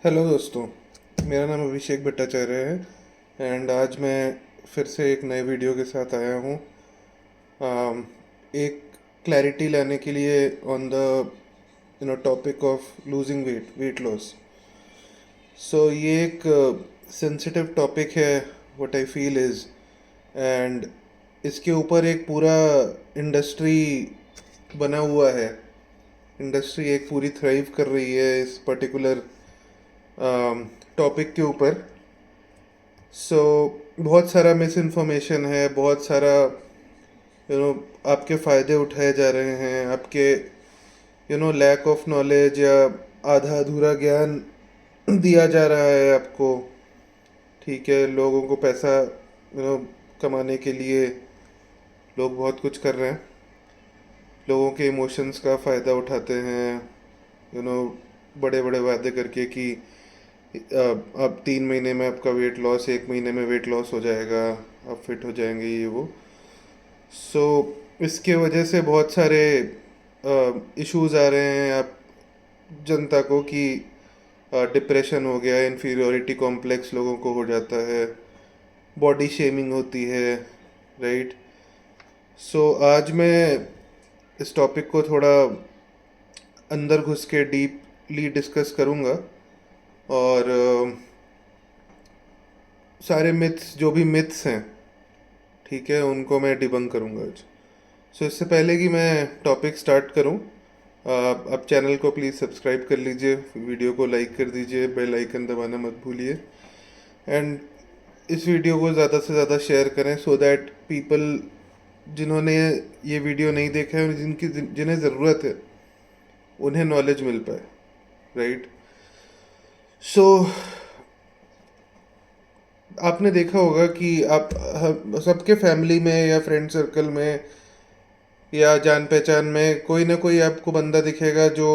Hello दोस्तों, मेरा नाम अभिषेक भट्टाचार्य है एंड आज मैं फिर से एक नए वीडियो के साथ आया हूँ। एक क्लैरिटी लाने के लिए on the topic of losing weight loss. So ये एक सेंसिटिव टॉपिक है, what I feel is, and इसके ऊपर एक पूरा इंडस्ट्री बना हुआ है। इंडस्ट्री एक पूरी थ्राइव कर रही है इस पर्टिकुलर टॉपिक के ऊपर। सो बहुत सारा मिस इन्फॉर्मेशन है, बहुत सारा आपके फ़ायदे उठाए जा रहे हैं, आपके लैक ऑफ नॉलेज या आधा अधूरा ज्ञान दिया जा रहा है आपको। ठीक है, लोगों को पैसा कमाने के लिए लोग बहुत कुछ कर रहे हैं, लोगों के इमोशंस का फ़ायदा उठाते हैं, यू नो बड़े बड़े वादे करके कि अब 3 महीने में आपका वेट लॉस, 1 महीने में वेट लॉस हो जाएगा, आप फिट हो जाएंगे, ये वो। सो इसके वजह से बहुत सारे इश्यूज आ रहे हैं आप जनता को कि डिप्रेशन हो गया, इन्फीरियोरिटी कॉम्प्लेक्स लोगों को हो जाता है, बॉडी शेमिंग होती है, राइट। सो आज मैं इस टॉपिक को थोड़ा अंदर घुस के डीपली डिस्कस करूँगा और सारे मिथ्स, जो भी मिथ्स हैं, ठीक है, उनको मैं डिबंक करूँगा आज। सो इससे पहले कि मैं टॉपिक स्टार्ट करूँ, आप चैनल को प्लीज़ सब्सक्राइब कर लीजिए, वीडियो को लाइक कर दीजिए, बेल आइकन दबाना मत भूलिए, एंड इस वीडियो को ज़्यादा से ज़्यादा शेयर करें सो दैट पीपल जिन्होंने ये वीडियो नहीं देखा है और जिन्हें ज़रूरत है, उन्हें नॉलेज मिल पाए, राइट। सो आपने देखा होगा कि आप सबके फैमिली में या फ्रेंड सर्कल में या जान पहचान में कोई ना कोई आपको बंदा दिखेगा जो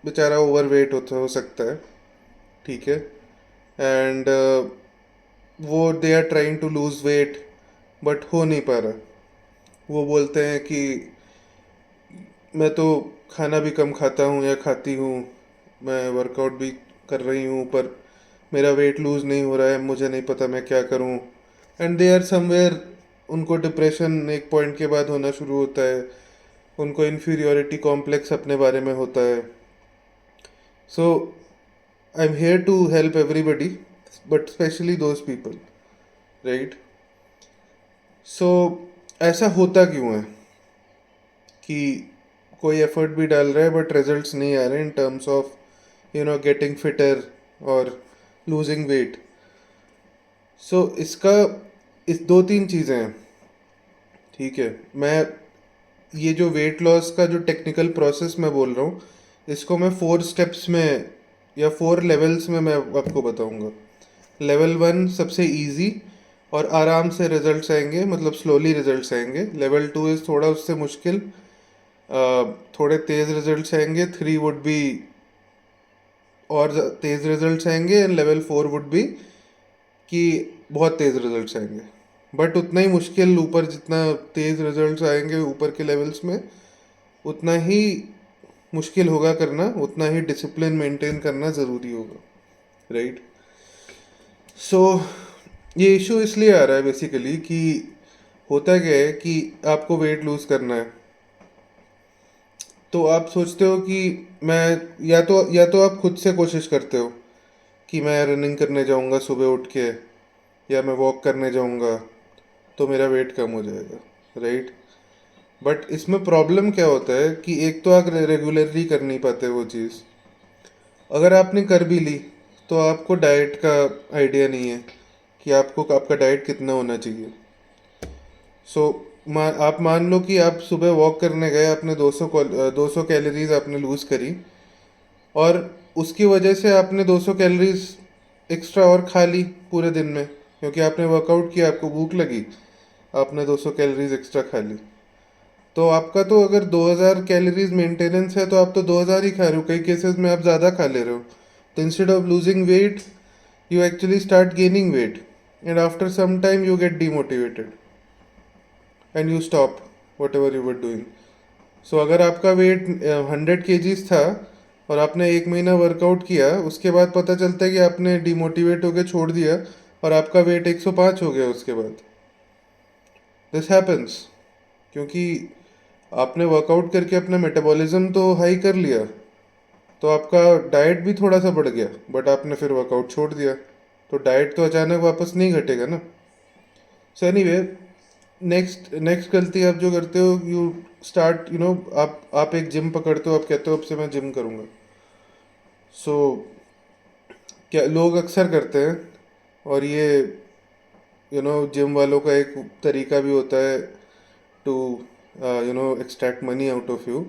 बेचारा ओवरवेट हो सकता है, ठीक है, एंड वो they are trying to lose weight but हो नहीं पा रहा। वो बोलते हैं कि मैं तो खाना भी कम खाता हूँ या खाती हूँ, मैं वर्कआउट भी कर रही हूँ, पर मेरा वेट लूज़ नहीं हो रहा है, मुझे नहीं पता मैं क्या करूँ। एंड दे आर समवेयर, उनको डिप्रेशन एक पॉइंट के बाद होना शुरू होता है, उनको इन्फीरियोरिटी कॉम्प्लेक्स अपने बारे में होता है। So I am here to help everybody but specially those people, right. So ऐसा होता क्यों है कि कोई एफर्ट भी डाल रहा है बट रिजल्ट्स नहीं आ रहे in terms of getting fitter और लूजिंग वेट। सो इसका इस दो तीन चीज़ें हैं, ठीक है। मैं ये जो वेट लॉस का जो टेक्निकल प्रोसेस मैं बोल रहा हूँ, इसको मैं 4 स्टेप्स में या 4 लेवल्स में मैं आपको बताऊँगा। लेवल 1 सबसे इजी और आराम से रिजल्ट्स आएंगे, मतलब स्लोली रिजल्ट्स आएंगे। लेवल 2 इज़ थोड़ा उससे मुश्किल, थोड़े तेज़ रिजल्ट्स आएंगे। 3 वुड बी और तेज़ रिजल्ट्स आएंगे, एंड लेवल 4 वुड बी कि बहुत तेज़ रिजल्ट्स आएंगे, बट उतना ही मुश्किल ऊपर, जितना तेज़ रिजल्ट्स आएंगे ऊपर के लेवल्स में, उतना ही मुश्किल होगा करना, उतना ही डिसिप्लिन मेंटेन करना ज़रूरी होगा, राइट। सो ये इशू इसलिए आ रहा है बेसिकली कि होता क्या है कि आपको वेट लूज़ करना है, तो आप सोचते हो कि मैं, या तो आप खुद से कोशिश करते हो कि मैं रनिंग करने जाऊंगा सुबह उठ के, या मैं वॉक करने जाऊंगा तो मेरा वेट कम हो जाएगा, राइट। बट इसमें प्रॉब्लम क्या होता है कि एक तो आप रेगुलरली कर नहीं पाते वो चीज़। अगर आपने कर भी ली तो आपको डाइट का आइडिया नहीं है कि आपको आपका डाइट कितना होना चाहिए। सो आप मान लो कि आप सुबह वॉक करने गए, आपने 200 कैलोरीज आपने लूज़ करी, और उसकी वजह से आपने 200 कैलोरीज एक्स्ट्रा और खा ली पूरे दिन में, क्योंकि आपने वर्कआउट किया, आपको भूख लगी, आपने 200 कैलोरीज एक्स्ट्रा खा ली। तो आपका तो अगर 2000 कैलोरीज मेंटेनेंस है तो आप तो 2000 ही खा रहे हो, कई केसेस में आप ज़्यादा खा ले रहे हो। तो instead of losing weight, you actually start gaining weight, and after some time you get demotivated and you stop whatever you were doing. So अगर आपका वेट 100 केजीज था और आपने 1 महीना वर्कआउट किया, उसके बाद पता चलता है कि आपने डिमोटिवेट होकर छोड़ दिया और आपका वेट 105 हो गया उसके बाद। दिस हैपन्स क्योंकि आपने वर्कआउट करके अपना मेटाबॉलिज्म तो हाई कर लिया, तो आपका डाइट भी थोड़ा सा बढ़ गया, बट आपने फिर वर्कआउट छोड़ दिया, तो डाइट तो अचानक वापस नहीं घटेगा ना। सो एनीवे, नेक्स्ट नेक्स्ट गलती आप जो करते हो, यू स्टार्ट यू नो, आप एक जिम पकड़ते हो, आप कहते हो अब से मैं जिम करूँगा। सो क्या लोग अक्सर करते हैं, और ये जिम वालों का एक तरीका भी होता है to extract money out of you,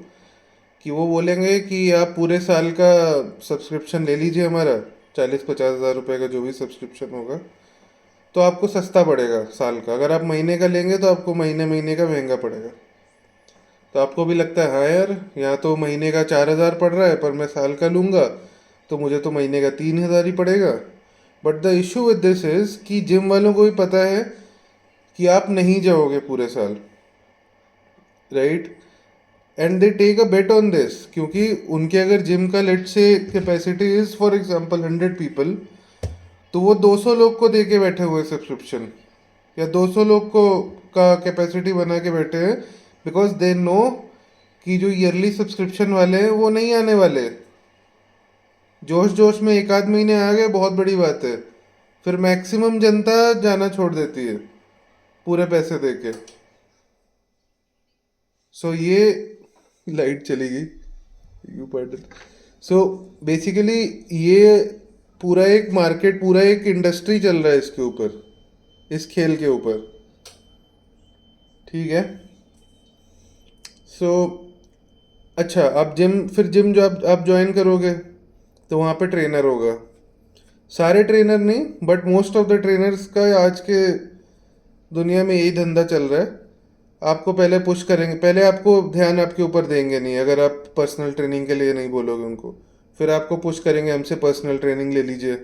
कि वो बोलेंगे कि आप पूरे साल का सब्सक्रिप्शन ले लीजिए हमारा, 40-50 हज़ार रुपये का जो भी सब्सक्रिप्शन होगा, तो आपको सस्ता पड़ेगा साल का। अगर आप महीने का लेंगे तो आपको महीने महीने का महंगा पड़ेगा। तो आपको भी लगता है हाँ यार, यहाँ तो महीने का 4 हज़ार पड़ रहा है, पर मैं साल का लूँगा तो मुझे तो महीने का 3 हज़ार ही पड़ेगा। But the issue with this is कि जिम वालों को भी पता है कि आप नहीं जाओगे पूरे साल, right? And they take a bet on this, क्योंकि उनके अगर जिम का let's say capacity is for example 100 people, तो वो 200 लोग को दे के बैठे हुए सब्सक्रिप्शन, या 200 लोग को का कैपेसिटी बना के बैठे हैं, बिकॉज दे नो कि जो ईयरली सब्सक्रिप्शन वाले हैं वो नहीं आने वाले। जोश जोश में एक आध महीने आ गए, बहुत बड़ी बात है, फिर मैक्सिमम जनता जाना छोड़ देती है पूरे पैसे दे के। सो ये लाइट चली गई, यू पार्टन। सो बेसिकली ये पूरा एक मार्केट, पूरा एक इंडस्ट्री चल रहा है इसके ऊपर, इस खेल के ऊपर, ठीक है। सो अच्छा, आप जिम, फिर जिम जो आप ज्वाइन करोगे तो वहाँ पे ट्रेनर होगा। सारे ट्रेनर नहीं, but most of the trainers का आज के दुनिया में यही धंधा चल रहा है। आपको पहले पुश करेंगे, पहले आपको ध्यान आपके ऊपर देंगे नहीं, अगर आप पर्सनल ट्रेनिंग के लिए नहीं बोलोगे उनको। फिर आपको पुश करेंगे हमसे पर्सनल ट्रेनिंग ले लीजिए।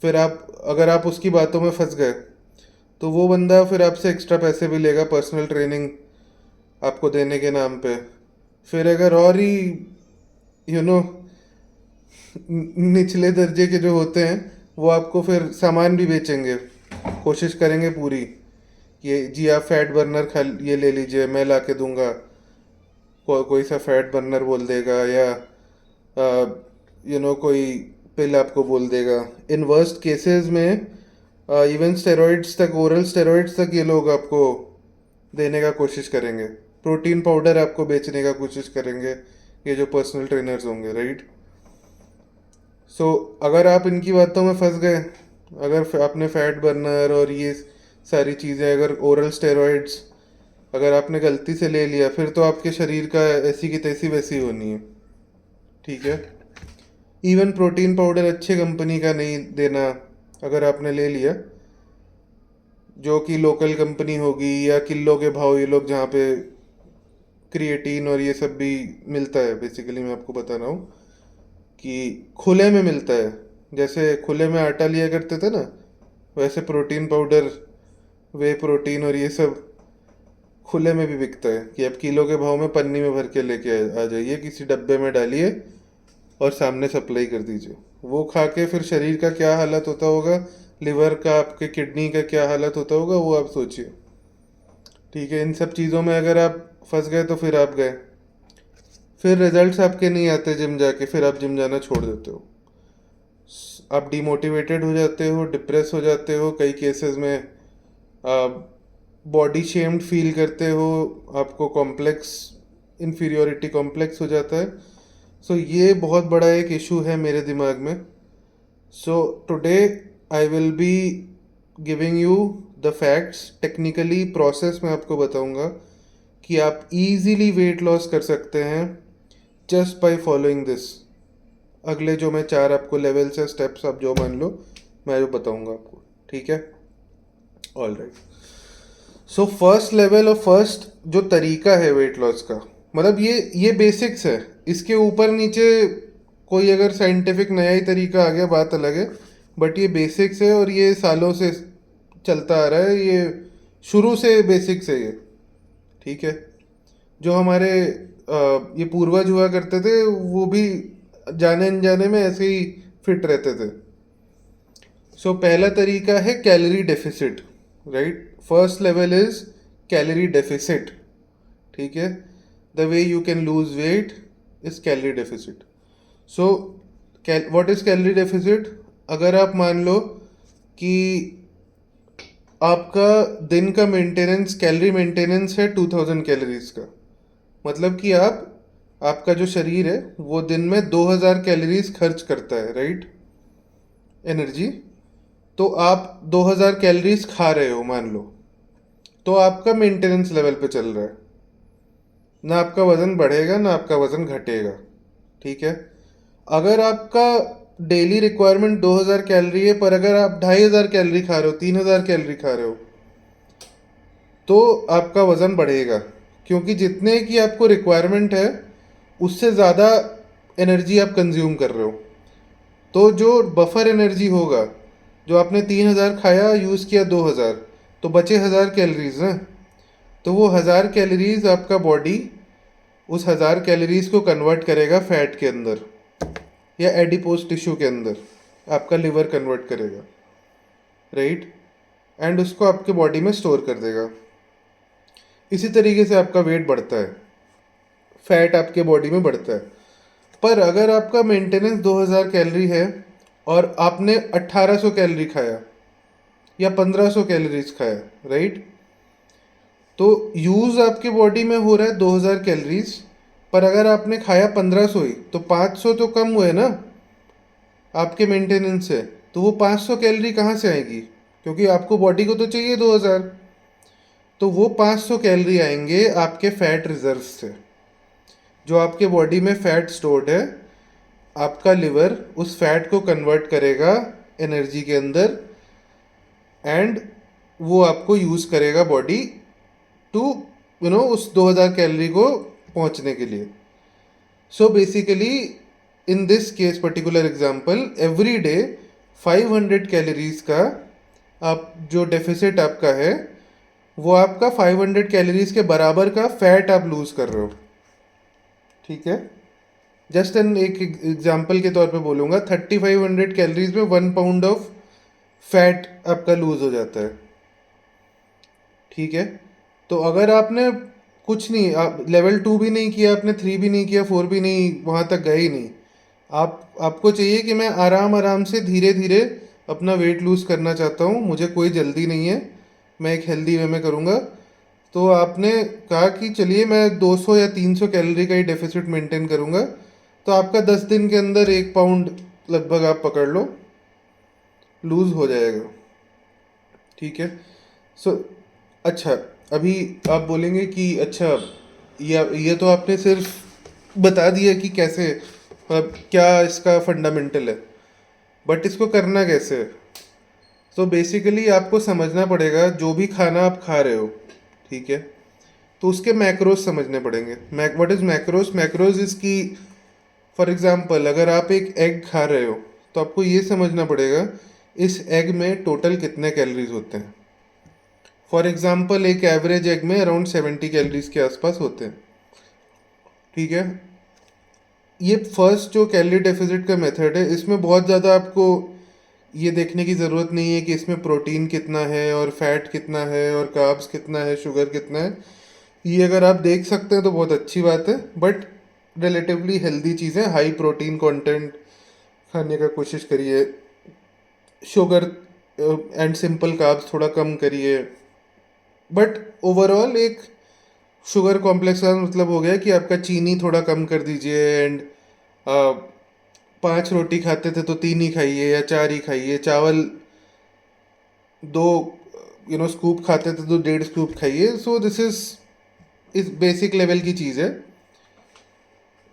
फिर आप, अगर आप उसकी बातों में फंस गए, तो वो बंदा फिर आपसे एक्स्ट्रा पैसे भी लेगा पर्सनल ट्रेनिंग आपको देने के नाम पे। फिर अगर और ही यू नो निचले दर्जे के जो होते हैं, वो आपको फिर सामान भी बेचेंगे, कोशिश करेंगे पूरी, ये जी आप फैट बर्नर खा, ये ले लीजिए मैं ला के दूंगा। कोई सा फैट बर्नर बोल देगा, या कोई पिल आपको बोल देगा। इन वर्स्ट केसेस में इवन स्टेरॉइड्स तक, ओरल स्टेरॉइड्स तक ये लोग आपको देने का कोशिश करेंगे। प्रोटीन पाउडर आपको बेचने का कोशिश करेंगे, ये जो पर्सनल ट्रेनर्स होंगे, राइट? सो अगर आप इनकी बातों में फंस गए, अगर आपने फैट बर्नर और ये सारी चीज़ें, अगर ओरल स्टेरॉइड्स अगर आपने गलती से ले लिया, फिर तो आपके शरीर का ऐसी की तैसी वैसी होनी है, ठीक है। इवन प्रोटीन पाउडर अच्छे कंपनी का नहीं देना, अगर आपने ले लिया, जो कि लोकल कंपनी होगी, या किलो के भाव, ये लोग जहाँ पे क्रिएटिन और ये सब भी मिलता है, बेसिकली मैं आपको बता रहा हूँ कि खुले में मिलता है। जैसे खुले में आटा लिया करते थे ना, वैसे प्रोटीन पाउडर, वे प्रोटीन और ये सब खुले में भी बिकता है, कि आप किलो के भाव में पन्नी में भर के लेके आ जाइए, किसी डब्बे में डालिए और सामने सप्लाई कर दीजिए। वो खा के फिर शरीर का क्या हालत होता होगा, लिवर का, आपके किडनी का क्या हालत होता होगा, वो आप सोचिए, ठीक है। इन सब चीज़ों में अगर आप फंस गए तो फिर आप गए, फिर रिजल्ट्स आपके नहीं आते जिम जाके, फिर आप जिम जाना छोड़ देते हो, आप डिमोटिवेटेड हो जाते हो, डिप्रेस हो जाते हो, कई केसेस में आप बॉडी शेम्ड फील करते हो, आपको कॉम्प्लेक्स, इन्फीरियोरिटी कॉम्प्लेक्स हो जाता है। सो ये बहुत बड़ा एक इशू है मेरे दिमाग में। So today I will be giving you the facts, technically process मैं आपको बताऊंगा कि आप इजीली वेट लॉस कर सकते हैं जस्ट बाय फॉलोइंग दिस। अगले जो मैं 4 आपको लेवल्स है, स्टेप्स आप जो मान लो, मैं जो बताऊंगा आपको, ठीक है। All right. So first level और फर्स्ट जो तरीका है वेट लॉस का, मतलब ये बेसिक्स है, इसके ऊपर नीचे कोई अगर साइंटिफिक नया ही तरीका आ गया बात अलग है, बट ये बेसिक्स है और ये सालों से चलता आ रहा है, ये शुरू से बेसिक्स है ये, ठीक है। जो हमारे ये पूर्वज हुआ करते थे, वो भी जाने अनजाने में ऐसे ही फिट रहते थे। सो पहला तरीका है calorie deficit, right. First level is calorie deficit, ठीक है। The way you can lose weight is calorie deficit. So what is calorie deficit? अगर आप मान लो कि आपका दिन का मेंटेनेंस, कैलोरी मेंटेनेंस है 2000 कैलोरीज का, मतलब कि आपका जो शरीर है वो दिन में 2000 कैलोरीज खर्च करता है, राइट, एनर्जी। तो आप 2000 कैलोरीज खा रहे हो मान लो, तो आपका मेंटेनेंस लेवल पे चल रहा है। ना आपका वज़न बढ़ेगा ना आपका वज़न घटेगा, ठीक है। अगर आपका डेली रिक्वायरमेंट 2000 कैलोरी है, पर अगर आप 2500 कैलोरी खा रहे हो, 3000 कैलोरी खा रहे हो, तो आपका वज़न बढ़ेगा, क्योंकि जितने की आपको रिक्वायरमेंट है उससे ज़्यादा एनर्जी आप कंज्यूम कर रहे हो। तो जो बफर एनर्जी होगा, जो आपने 3000 खाया, यूज़ किया 2000, तो बचे 1000 कैलोरीज ना। तो वो 1000 कैलोरीज आपका बॉडी उस 1000 कैलोरीज को कन्वर्ट करेगा फैट के अंदर, या एडिपोज टिश्यू के अंदर आपका लिवर कन्वर्ट करेगा, राइट, एंड उसको आपके बॉडी में स्टोर कर देगा। इसी तरीके से आपका वेट बढ़ता है, फैट आपके बॉडी में बढ़ता है। पर अगर आपका मेंटेनेंस 2000 कैलोरी है और आपने 1800 कैलोरी खाया या 1500 कैलोरीज खाया, राइट, तो यूज़ आपके बॉडी में हो रहा है 2000 कैलोरीज, पर अगर आपने खाया 1500 ही, तो 500 तो कम हुए ना आपके मेंटेनेंस से। तो वो 500 कैलोरी कहाँ से आएगी, क्योंकि आपको बॉडी को तो चाहिए 2000। तो वो 500 कैलोरी आएंगे आपके फैट रिजर्व से, जो आपके बॉडी में फैट स्टोर्ड है। आपका लिवर उस फैट को कन्वर्ट करेगा एनर्जी के अंदर, एंड वो आपको यूज़ करेगा बॉडी टू उस 2000 कैलोरी को पहुंचने के लिए। So basically in this case particular example, every day 500 calories का आप जो डेफिसिट आपका है, वो आपका 500 कैलोरीज के बराबर का फैट आप लूज कर रहे हो, ठीक है। जस्ट एन एक एग्जांपल के तौर पे बोलूँगा, 3500 कैलोरीज में 1 पाउंड ऑफ फैट आपका लूज हो जाता है, ठीक है। तो अगर आपने कुछ नहीं, आप लेवल 2 भी नहीं किया, आपने 3 भी नहीं किया, 4 भी नहीं, वहाँ तक गए ही नहीं, आपको चाहिए कि मैं आराम आराम से धीरे धीरे अपना वेट लूज़ करना चाहता हूँ, मुझे कोई जल्दी नहीं है, मैं एक हेल्दी वे में करूँगा। तो आपने कहा कि चलिए मैं 200 या 300 कैलोरी का ही डेफिसिट मेंटेन करूँगा, तो आपका 10 दिन के अंदर 1 पाउंड लगभग आप पकड़ लो लूज़ हो जाएगा, ठीक है। सो अच्छा, अभी आप बोलेंगे कि अच्छा, ये तो आपने सिर्फ बता दिया कि कैसे, मतलब क्या इसका फंडामेंटल है, बट इसको करना कैसे है। तो बेसिकली आपको समझना पड़ेगा जो भी खाना आप खा रहे हो, ठीक है, तो उसके मैक्रोस समझने पड़ेंगे। What is macros? Macros is की, फॉर एग्जांपल अगर आप एक एग खा रहे हो, तो आपको ये समझना पड़ेगा इस एग में टोटल कितने कैलोरीज होते हैं। फॉर एग्जांपल एक एवरेज एग में अराउंड 70 कैलोरीज के आसपास होते हैं, ठीक है। ये फर्स्ट जो कैलोरी डेफिसिट का मेथड है, इसमें बहुत ज़्यादा आपको ये देखने की ज़रूरत नहीं है कि इसमें प्रोटीन कितना है और फैट कितना है और कार्ब्स कितना है, शुगर कितना है। ये अगर आप देख सकते हैं तो बहुत अच्छी बात है, बट रिलेटिवली हेल्दी चीज़ें, हाई प्रोटीन कंटेंट खाने का कोशिश करिए, शुगर एंड सिंपल कार्ब्स थोड़ा कम करिए। बट ओवरऑल एक शुगर कॉम्प्लेक्स का मतलब हो गया कि आपका चीनी थोड़ा कम कर दीजिए, एंड 5 रोटी खाते थे तो 3 ही खाइए या 4 ही खाइए, चावल 2 स्कूप खाते थे तो 1.5 स्कूप खाइए। सो दिस इस बेसिक लेवल की चीज़ है।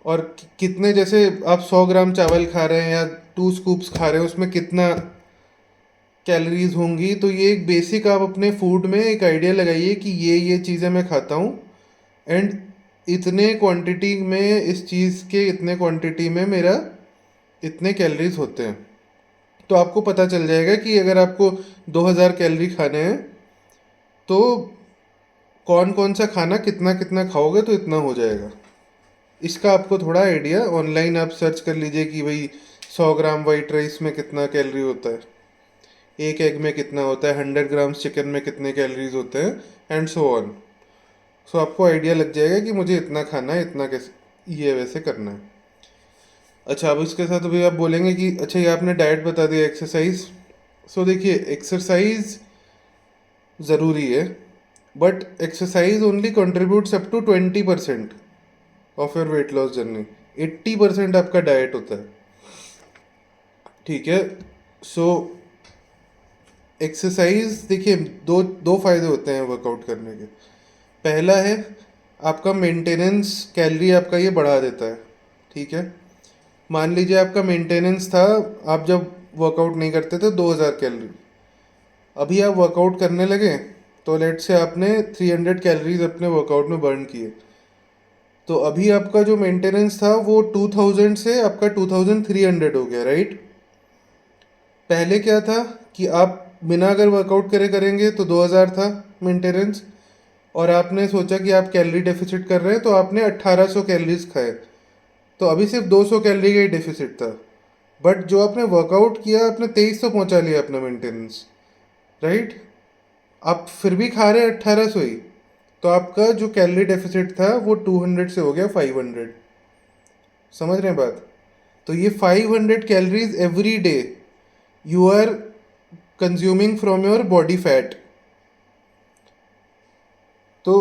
और कितने, जैसे आप 100 ग्राम चावल खा रहे हैं या 2 स्कूप्स खा रहे हैं, उसमें कितना कैलोरीज होंगी, तो ये एक बेसिक आप अपने फूड में एक आइडिया लगाइए कि ये चीज़ें मैं खाता हूँ, एंड इतने क्वांटिटी में इस चीज़ के इतने क्वांटिटी में मेरा इतने कैलोरीज होते हैं। तो आपको पता चल जाएगा कि अगर आपको 2000 कैलोरी खाने हैं, तो कौन कौन सा खाना कितना कितना खाओगे तो इतना हो जाएगा। इसका आपको थोड़ा आइडिया, ऑनलाइन आप सर्च कर लीजिए कि भाई 100 ग्राम वाइट राइस में कितना कैलोरी होता है, एक एग में कितना होता है, 100 ग्राम्स चिकन में कितने कैलोरीज होते हैं, एंड सो ऑन। सो आपको आइडिया लग जाएगा कि मुझे इतना खाना है, इतना कैसे ये वैसे करना है। अच्छा, अब इसके साथ अभी आप बोलेंगे कि अच्छा ये आपने डाइट बता दिया, एक्सरसाइज। सो देखिए, एक्सरसाइज ज़रूरी है, but exercise only contributes up to 20% of your weight loss journey. 80% आपका डाइट होता है, ठीक है। सो एक्सरसाइज देखिए, दो दो फायदे होते हैं वर्कआउट करने के। पहला है आपका मेंटेनेंस, कैलोरी आपका ये बढ़ा देता है, ठीक है। मान लीजिए आपका मेंटेनेंस था, आप जब वर्कआउट नहीं करते थे 2000 कैलोरी, अभी आप वर्कआउट करने लगे तो लेट से आपने 300 कैलोरीज अपने वर्कआउट में बर्न किए, तो अभी आपका जो मेंटेनेंस था वो 2000 से आपका 2300 हो गया, राइट। पहले क्या था कि आप बिना अगर वर्कआउट करे करेंगे तो 2000 था मेंटेनेंस, और आपने सोचा कि आप कैलोरी डेफिसिट कर रहे हैं तो आपने 1800 कैलोरीज खाए, तो अभी सिर्फ 200 कैलोरी का ही डेफिसिट था। बट जो आपने वर्कआउट किया, आपने 2300 पहुंचा लिया अपना मेंटेनेंस, राइट। आप फिर भी खा रहे हैं 1800 ही, तो आपका जो कैलोरी डेफिसिट था वो 200 से हो गया 500। समझ रहे हैं बात। तो ये 500 calories every day you are consuming from your body fat. तो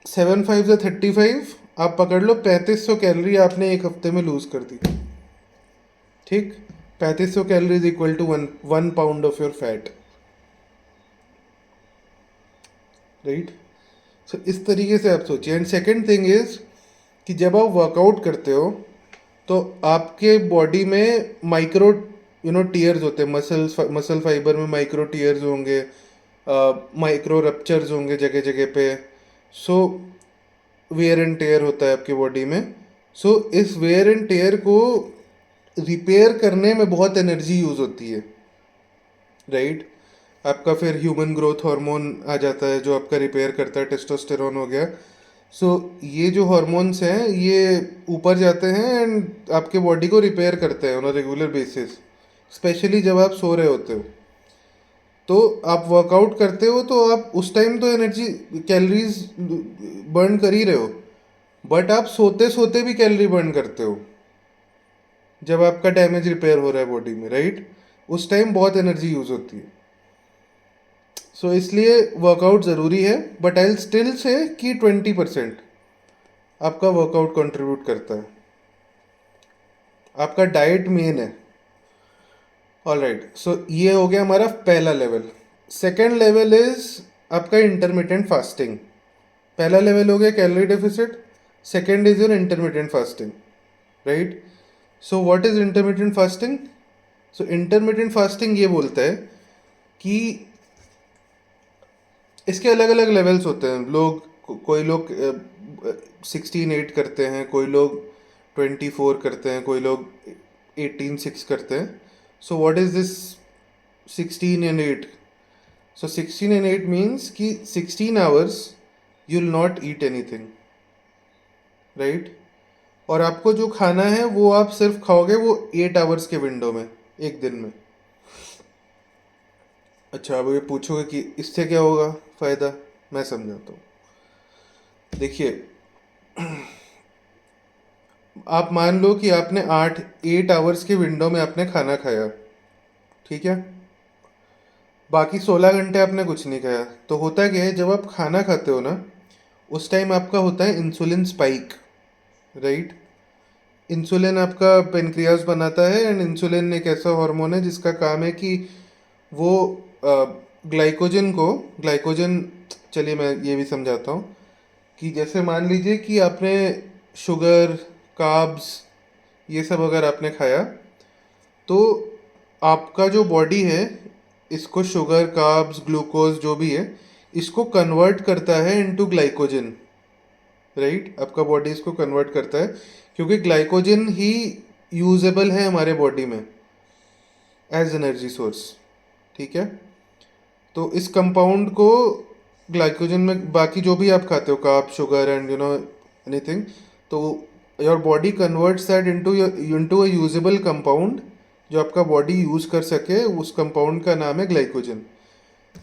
7 5 से 35, आप पकड़ लो 3500 कैलोरी आपने एक हफ्ते में लूज कर दी, ठीक। 3500 calorie is equal to one pound of your fat, right. So इस तरीके से आप सोचिए। एंड सेकेंड थिंग इज कि जब आप वर्कआउट करते हो तो आपके बॉडी में माइक्रो टीयर्स होते हैं, मसल फाइबर में माइक्रो टीयर्स होंगे, माइक्रो रप्चर्स होंगे जगह जगह पे। सो वेयर एंड टेयर होता है आपकी बॉडी में। सो इस वेयर एंड टेयर को रिपेयर करने में बहुत एनर्जी यूज होती है, राइट। आपका फिर ह्यूमन ग्रोथ हार्मोन आ जाता है जो आपका रिपेयर करता है, टेस्टोस्टेरोन हो गया। सो ये जो हार्मोन्स हैं ये ऊपर जाते हैं एंड आपके बॉडी को रिपेयर करते हैं on a regular basis, specially जब आप सो रहे होते हो। तो आप वर्कआउट करते हो तो आप उस टाइम तो एनर्जी कैलोरीज बर्न कर ही रहे हो, बट आप सोते सोते भी कैलोरी बर्न करते हो जब आपका डैमेज रिपेयर हो रहा है बॉडी में, राइट। उस टाइम बहुत एनर्जी यूज होती है। सो इसलिए वर्कआउट ज़रूरी है, बट आई स्टिल से कि 20% आपका वर्कआउट कंट्रीब्यूट करता है, आपका डाइट मेन है। ऑल राइट, सो ये हो गया हमारा पहला लेवल। सेकेंड लेवल इज आपका इंटरमीडियंट फास्टिंग। पहला लेवल हो गया calorie deficit, second is your intermittent fasting, right. So what is इंटरमीडियंट fasting. So intermittent fasting ये बोलता है कि इसके अलग अलग लेवल्स होते हैं। कोई लोग 16-8 करते हैं, कोई लोग 24 करते हैं, कोई लोग 18-6 करते हैं। So what is this 16 and 8? So 16 and 8 means कि 16 hours you will not eat anything, right. और आपको जो खाना है वो आप सिर्फ खाओगे वो 8 आवर्स के विंडो में, एक दिन में। अच्छा, अब ये पूछोगे कि इससे क्या होगा फ़ायदा, मैं समझाता हूँ। देखिए, आप मान लो कि आपने 8 आवर्स के विंडो में आपने खाना खाया, ठीक है। बाकी 16 घंटे आपने कुछ नहीं खाया, तो होता क्या है जब आप खाना खाते हो ना, उस टाइम आपका होता है इंसुलिन स्पाइक, राइट। इंसुलिन आपका पेनक्रियास बनाता है, एंड इंसुलिन एक ऐसा हार्मोन है जिसका काम है कि वो ग्लाइकोजन, चलिए मैं ये भी समझाता हूँ कि जैसे मान लीजिए कि आपने शुगर, कार्ब्स, ये सब अगर आपने खाया, तो आपका जो बॉडी है इसको शुगर, कार्ब्स, ग्लूकोज जो भी है, इसको कन्वर्ट करता है इनटू ग्लाइकोजन, राइट। आपका बॉडी इसको कन्वर्ट करता है क्योंकि ग्लाइकोजन ही यूजेबल है हमारे बॉडी में एज एनर्जी सोर्स, ठीक है। तो इस कंपाउंड को ग्लाइकोजन में, बाकी जो भी आप खाते हो कार्ब, शुगर एंड एनीथिंग, तो your body converts that into a usable compound जो आपका बॉडी यूज़ कर सके, उस कंपाउंड का नाम है ग्लाइकोजन।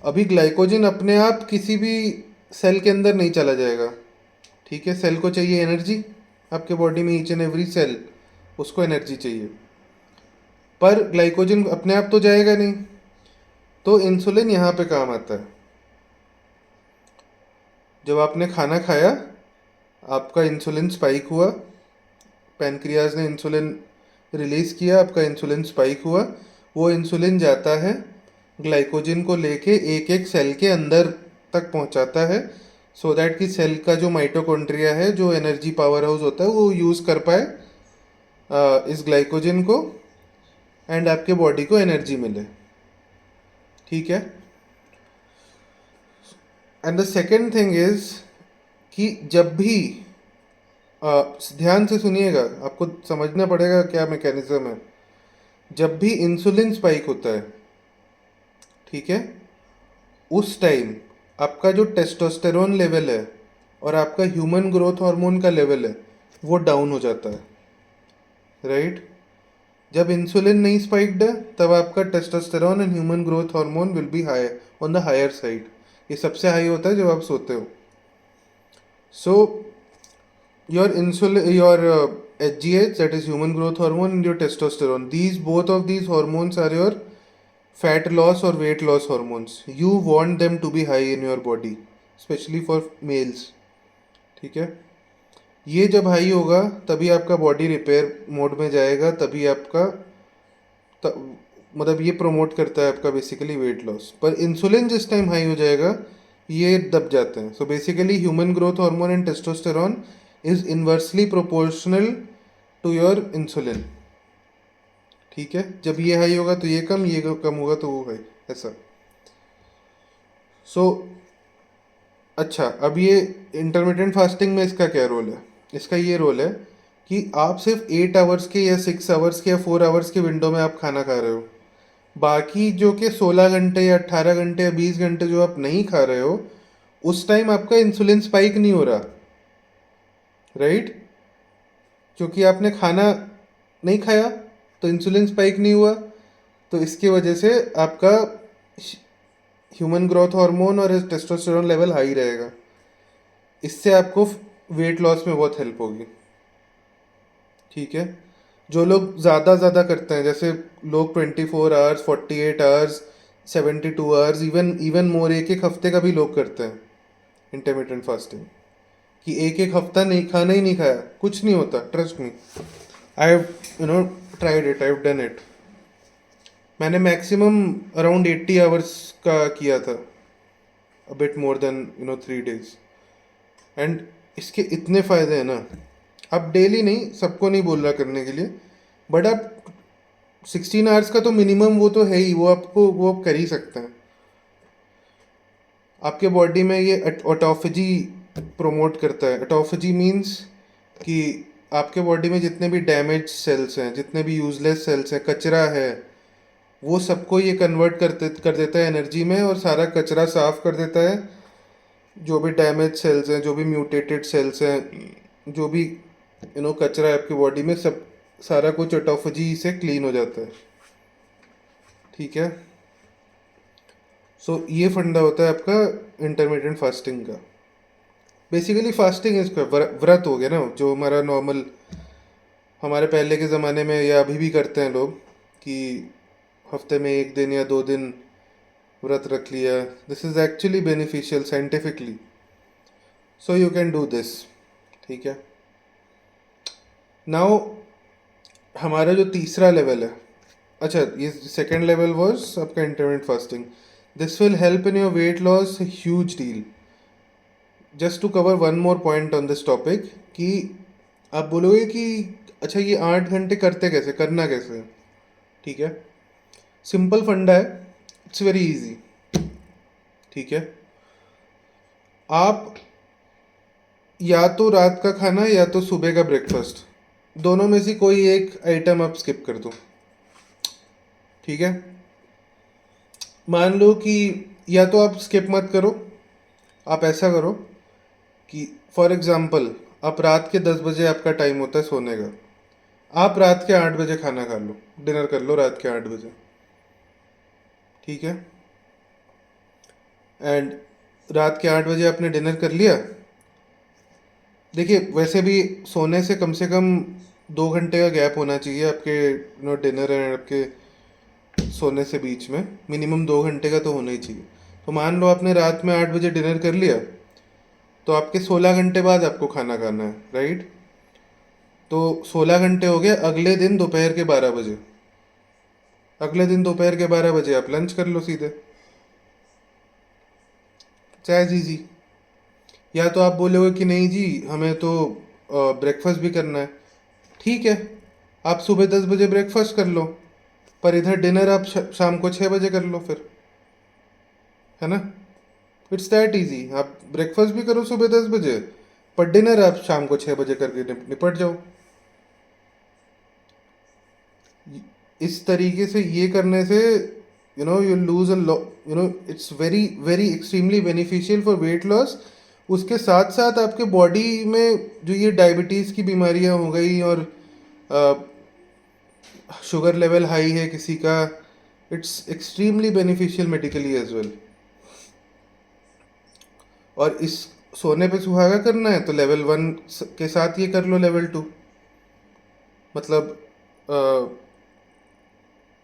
अभी ग्लाइकोजन अपने आप किसी भी सेल के अंदर नहीं चला जाएगा, ठीक है। सेल को चाहिए एनर्जी, आपके बॉडी में ईच एंड एवरी सेल उसको एनर्जी चाहिए, पर ग्लाइकोजन अपने आप तो जाएगा नहीं, तो इंसुलिन यहाँ पे काम आता है। जब आपने खाना खाया, आपका इंसुलिन स्पाइक हुआ, पैनक्रियाज ने इंसुलिन रिलीज़ किया, आपका इंसुलिन स्पाइक हुआ, वो इंसुलिन जाता है ग्लाइकोजन को लेके एक एक सेल के अंदर तक पहुंचाता है, सो दैट कि सेल का जो माइटोकॉन्ड्रिया है, जो एनर्जी पावर हाउस होता है, वो यूज़ कर पाए इस ग्लाइकोजन को, एंड आपके बॉडी को एनर्जी मिले, ठीक है। And the second thing is कि जब भी ध्यान से सुनिएगा, आपको समझना पड़ेगा क्या मैकेनिज्म है। जब भी इंसुलिन स्पाइक होता है, ठीक है, उस टाइम आपका जो टेस्टोस्टेरोन लेवल है और आपका ह्यूमन ग्रोथ हार्मोन का लेवल है वो डाउन हो जाता है, राइट। जब इंसुलिन नहीं स्पाइक्ड है तब आपका testosterone and human growth hormone will be high, on the higher side. ये सबसे हाई होता है जब आप सोते हो। So your insulin, your HGH, that is human growth hormone, and your testosterone, these both of these hormones are your fat loss or weight loss hormones. You want them to be high in your body, especially for males, ठीक है। ये जब high होगा तभी आपका body repair mode में जाएगा, तभी आपका मतलब ये प्रमोट करता है आपका बेसिकली वेट लॉस। पर इंसुलिन जिस टाइम हाई हो जाएगा ये दब जाते हैं। So basically human growth hormone and testosterone is inversely proportional to your insulin, ठीक है। जब ये हाई होगा तो ये कम, ये कम होगा तो वो हाई, ऐसा। सो अच्छा, अब ये इंटरमिटेंट फास्टिंग में इसका क्या रोल है? इसका ये रोल है कि आप सिर्फ 8 आवर्स के या 6 आवर्स के या 4 आवर्स के विंडो में आप खाना खा रहे हो, बाकी जो कि 16 घंटे या 18 घंटे या 20 घंटे जो आप नहीं खा रहे हो, उस टाइम आपका इंसुलिन स्पाइक नहीं हो रहा, राइट। क्योंकि आपने खाना नहीं खाया तो इंसुलिन स्पाइक नहीं हुआ, तो इसकी वजह से आपका ह्यूमन ग्रोथ हार्मोन और टेस्टोस्टेरोन लेवल हाई रहेगा। इससे आपको वेट लॉस में बहुत हेल्प होगी, ठीक है। जो लोग ज़्यादा करते हैं, जैसे लोग 24 hours, 48 hours, 72 hours, even more, एक एक हफ्ते का भी लोग करते हैं इंटरमिटेंट फास्टिंग, कि एक एक हफ्ता नहीं खाना ही नहीं खाया, कुछ नहीं होता, trust me. I have tried it, I have done it. मैंने मैक्सिमम अराउंड 80 आवर्स का किया था, a bit more than 3 days, and इसके इतने फ़ायदे हैं ना। आप डेली नहीं, सबको नहीं बोल रहा करने के लिए, बट आप 16 आवर्स का तो मिनिमम वो तो है ही, वो आप कर ही सकते हैं। आपके बॉडी में ये ऑटोफेजी प्रोमोट करता है। ऑटोफेजी मीन्स कि आपके बॉडी में जितने भी डैमेज सेल्स हैं, जितने भी यूजलेस सेल्स हैं, कचरा है, वो सबको ये कन्वर्ट कर देता है एनर्जी में, और सारा कचरा साफ कर देता है। जो भी डैमेज सेल्स हैं, जो भी म्यूटेटेड सेल्स हैं, जो भी कचरा है आपकी बॉडी में, सब सारा कुछ ऑटोफेजी से क्लीन हो जाता है, ठीक है। सो ये फंडा होता है आपका इंटरमिटेंट फास्टिंग का। बेसिकली फास्टिंग इसका व्रत हो गया ना, जो हमारा नॉर्मल, हमारे पहले के ज़माने में या अभी भी करते हैं लोग, कि हफ्ते में 1 दिन या 2 दिन व्रत रख लिया। This is actually beneficial scientifically, so you can do this, ठीक है। नाउ हमारा जो तीसरा लेवल है, अच्छा, ये सेकेंड लेवल वाज आपका intermittent fasting. This will help in your weight loss, huge deal. Just to cover one more point on this topic, कि आप बोलोगे कि अच्छा ये 8 घंटे करते कैसे, करना कैसे है? ठीक है, सिंपल फंडा है, इट्स वेरी इजी, ठीक है। आप या तो रात का खाना या तो सुबह का ब्रेकफास्ट, दोनों में से कोई एक आइटम आप स्किप कर दो, ठीक है। मान लो कि या तो आप स्किप मत करो, आप ऐसा करो कि फॉर एग्ज़ाम्पल अब रात के 10 बजे आपका टाइम होता है सोने का, आप रात के 8 बजे खाना खा लो, डिनर कर लो रात के 8 बजे, ठीक है। एंड रात के 8 बजे आपने डिनर कर लिया। देखिए वैसे भी सोने से कम 2 घंटे का गैप होना चाहिए आपके डिनर एंड आपके सोने से बीच में, मिनिमम 2 घंटे का तो होना ही चाहिए। तो मान लो आपने रात में 8 बजे डिनर कर लिया, तो आपके 16 घंटे बाद आपको खाना खाना है, राइट। तो 16 घंटे हो गए, अगले दिन दोपहर के 12 बजे, अगले दिन दोपहर के 12 बजे आप लंच कर लो सीधे, चाहे इजी। या तो आप बोलोगे कि नहीं जी हमें तो ब्रेकफास्ट भी करना है, ठीक है, आप सुबह 10 बजे ब्रेकफास्ट कर लो, पर इधर डिनर आप शाम को 6 बजे कर लो फिर, है ना। इट्स दैट इजी, आप ब्रेकफास्ट भी करो सुबह 10 बजे, पर डिनर आप शाम को 6 बजे करके निपट जाओ। इस तरीके से ये करने से you lose a it's very very extremely beneficial for weight loss. उसके साथ साथ आपके बॉडी में जो ये डायबिटीज़ की बीमारियां हो गई और शुगर लेवल हाई है किसी का, it's extremely beneficial medically as well. और इस सोने पे सुहागा करना है तो लेवल 1 के साथ ये कर लो लेवल 2, मतलब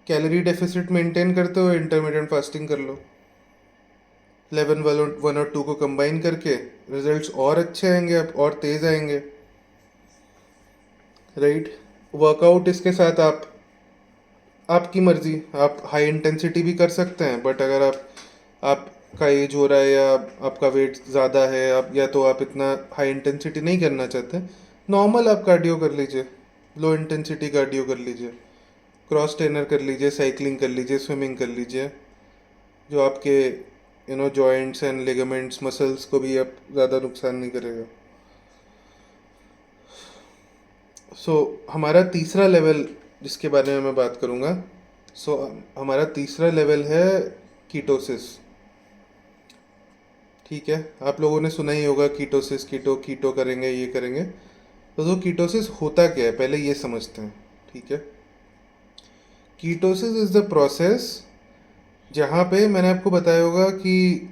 कैलोरी डेफिसिट मेंटेन करते हुए इंटरमीडिएट फास्टिंग कर लो। लेवल 1 और 2 को कंबाइन करके रिजल्ट्स और अच्छे आएंगे, आप और तेज आएंगे, राइट। वर्कआउट इसके साथ आप आपकी मर्जी, आप हाई इंटेंसिटी भी कर सकते हैं, बट अगर आपका एज हो रहा है या आपका वेट ज़्यादा है, आप या तो आप इतना हाई इंटेंसिटी नहीं करना चाहते, नॉर्मल आप कार्डियो कर लीजिए, लो इंटेंसिटी कार्डियो कर लीजिए, क्रॉस ट्रेनर कर लीजिए, साइकिलिंग कर लीजिए, स्विमिंग कर लीजिए, जो आपके जॉइंट्स एंड लिगामेंट्स मसल्स को भी अब ज़्यादा नुकसान नहीं करेगा। हमारा तीसरा लेवल जिसके बारे में मैं बात करूँगा, हमारा तीसरा लेवल है कीटोसिस, ठीक है। आप लोगों ने सुना ही होगा कीटोसिस, कीटो कीटो करेंगे, ये करेंगे। तो कीटोसिस होता क्या है पहले ये समझते हैं, ठीक है। कीटोसिस इज़ द प्रोसेस जहाँ पे मैंने आपको बताया होगा कि